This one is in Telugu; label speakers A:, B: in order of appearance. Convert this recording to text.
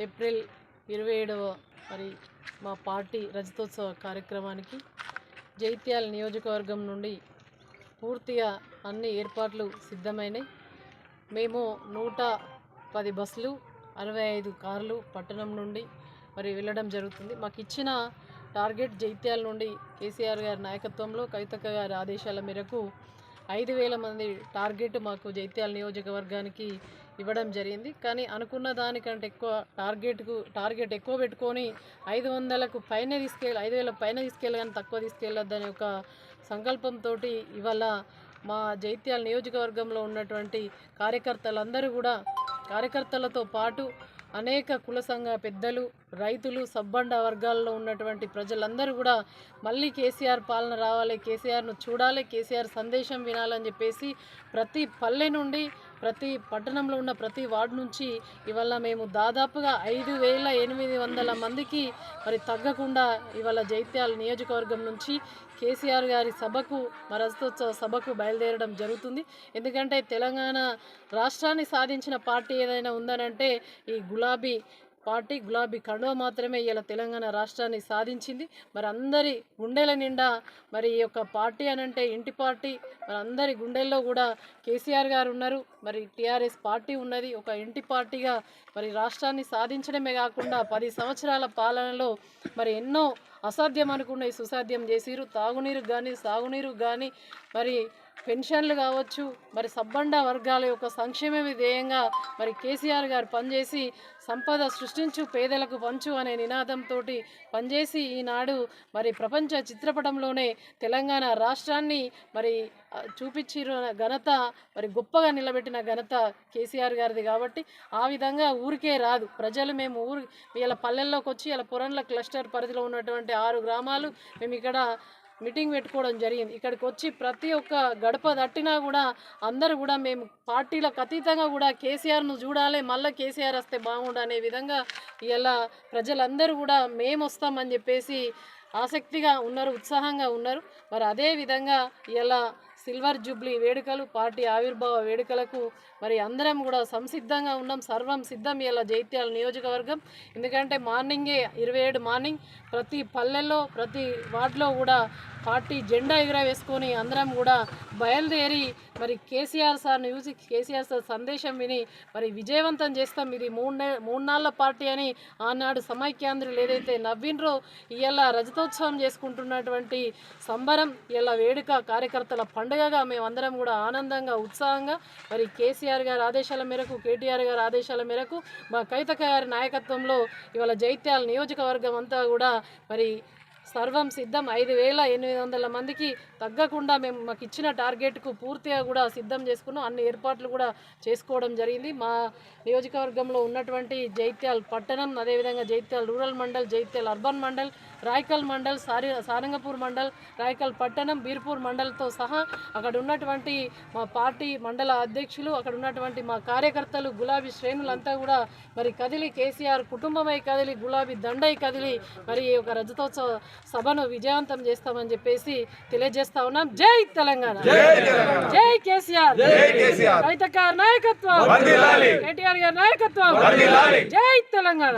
A: ఏప్రిల్ 27వ మరి మా పార్టీ రజతోత్సవ కార్యక్రమానికి జైత్యాల నియోజకవర్గం నుండి పూర్తిగా అన్ని ఏర్పాట్లు సిద్ధమైనాయి. మేము 110 బస్సులు 65 కార్లు పట్టణం నుండి మరి వెళ్ళడం జరుగుతుంది. మాకు ఇచ్చిన టార్గెట్ జైత్యాల నుండి కేసీఆర్ గారి నాయకత్వంలో కవితక్క గారి ఆదేశాల మేరకు 5,000 మంది టార్గెట్ మాకు జైత్యాల నియోజకవర్గానికి ఇవ్వడం జరిగింది. కానీ అనుకున్న దానికంటే ఎక్కువ టార్గెట్ ఎక్కువ పెట్టుకొని 500కు పైన 5,000 పైన తీసుకెళ్ళి కానీ తక్కువ తీసుకెళ్ళొద్దనే ఒక సంకల్పంతో ఇవాళ మా జైత్యాల నియోజకవర్గంలో ఉన్నటువంటి కార్యకర్తలతో పాటు అనేక కుల సంఘ పెద్దలు, రైతులు, సబ్బండ వర్గాల్లో ఉన్నటువంటి ప్రజలందరూ కూడా మళ్ళీ కేసీఆర్ పాలన రావాలి, కేసీఆర్ను చూడాలి, కేసీఆర్ సందేశం వినాలని చెప్పేసి ప్రతి పల్లె నుండి ప్రతి పట్టణంలో ఉన్న ప్రతి వార్డు నుంచి ఇవాళ మేము దాదాపుగా 5,800 మందికి మరి తగ్గకుండా ఇవాళ జైత్యాల నియోజకవర్గం నుంచి కేసీఆర్ గారి సభకు రజతోత్సవ సభకు బయలుదేరడం జరుగుతుంది. ఎందుకంటే తెలంగాణ రాష్ట్రాన్ని సాధించిన పార్టీ ఏదైనా ఉందనంటే ఈ గులాబీ పార్టీ, గులాబీ కండువ మాత్రమే ఇలా తెలంగాణ రాష్ట్రాన్ని సాధించింది. మరి అందరి గుండెల నిండా మరి ఈ యొక్క పార్టీ అనంటే ఇంటి పార్టీ, మరి అందరి గుండెల్లో కూడా కేసీఆర్ గారు ఉన్నారు. మరి టీఆర్ఎస్ పార్టీ ఉన్నది. ఒక ఇంటి పార్టీగా మరి రాష్ట్రాన్ని సాధించడమే కాకుండా 10 సంవత్సరాల పాలనలో మరి ఎన్నో అసాధ్యం అనుకున్న సుసాధ్యం చేసిరు. తాగునీరు కానీ, సాగునీరు కానీ, మరి పెన్షన్లు కావచ్చు, మరి సబ్బండ వర్గాల యొక్క సంక్షేమమే ధ్యేయంగా మరి కేసీఆర్ గారు పనిచేసి సంపద సృష్టించు పేదలకు పంచు అనే నినాదంతో పనిచేసి ఈనాడు మరి ప్రపంచ చిత్రపటంలోనే తెలంగాణ రాష్ట్రాన్ని మరి చూపించిన ఘనత, మరి గొప్పగా నిలబెట్టిన ఘనత కేసీఆర్ గారిది. కాబట్టి ఆ విధంగా ఊరికే రాదు. ప్రజలు మేము ఇలా పల్లెల్లోకి వచ్చి ఇలా పురంల క్లస్టర్ పరిధిలో ఉన్నటువంటి 6 గ్రామాలు మేము ఇక్కడ మీటింగ్ పెట్టుకోవడం జరిగింది. ఇక్కడికి వచ్చి ప్రతి ఒక్క గడప తట్టినా కూడా అందరూ కూడా మేము పార్టీలకు అతీతంగా కూడా కేసీఆర్ను చూడాలి, మళ్ళీ కేసీఆర్ వస్తే బాగుండు అనే విధంగా ఇలా ప్రజలందరూ కూడా మేము వస్తామని చెప్పేసి ఆసక్తిగా ఉన్నారు, ఉత్సాహంగా ఉన్నారు. మరి అదేవిధంగా ఇలా సిల్వర్ జూబ్లీ వేడుకలు, పార్టీ ఆవిర్భావ వేడుకలకు మరి అందరం కూడా సంసిద్ధంగా ఉన్నాం. సర్వం సిద్ధం ఇలా జైత్యాల నియోజకవర్గం. ఎందుకంటే మార్నింగే 27 మార్నింగ్ ప్రతి పల్లెల్లో ప్రతి వార్డులో కూడా పార్టీ జెండా ఎగురవేసుకొని అందరం కూడా బయలుదేరి మరి కేసీఆర్ సార్ని చూసి కేసీఆర్ సార్ సందేశం విని మరి విజయవంతం చేస్తాం. ఇది మూడు నాళ్ళ పార్టీ అని ఆనాడు సమైక్యాంధ్రులు ఏదైతే నవ్వినరో ఇలా రజతోత్సవం చేసుకుంటున్నటువంటి సంబరం, ఇలా వేడుక కార్యకర్తల పండుగగా మేమందరం కూడా ఆనందంగా ఉత్సాహంగా మరి కేసీఆర్ గారి ఆదేశాల మేరకు, కేటీఆర్ గారి ఆదేశాల మేరకు మా కవితక్క గారి నాయకత్వంలో ఇవాళ జైత్యాల నియోజకవర్గం అంతా కూడా మరి సర్వం సిద్ధం. 5,800 మందికి తగ్గకుండా మేము మాకు ఇచ్చిన టార్గెట్కు పూర్తిగా కూడా సిద్ధం చేసుకున్నాం. అన్ని ఏర్పాట్లు కూడా చేసుకోవడం జరిగింది. మా నియోజకవర్గంలో ఉన్నటువంటి జైత్యాల పట్టణం, అదేవిధంగా జైత్యాల రూరల్ మండల్, జైత్యాల అర్బన్ మండల్, రాయకల్ మండల్, సారంగపూర్ మండల్, రాయకల్ పట్టణం, బీర్పూర్ మండల్తో సహా అక్కడ ఉన్నటువంటి మా పార్టీ మండల అధ్యక్షులు, అక్కడ ఉన్నటువంటి మా కార్యకర్తలు, గులాబీ శ్రేణులంతా కూడా మరి కదిలి కేసీఆర్ కుటుంబమై కదిలి, గులాబీ దండై కదిలి మరి ఒక రజతోత్సవ సభను విజయవంతం చేస్తామని చెప్పేసి తెలియజేస్తా ఉన్నాం. జై తెలంగాణ, జై కేసీఆర్, కవితక్క నాయకత్వం, కేటీఆర్ గారి నాయకత్వం, జై తెలంగాణ.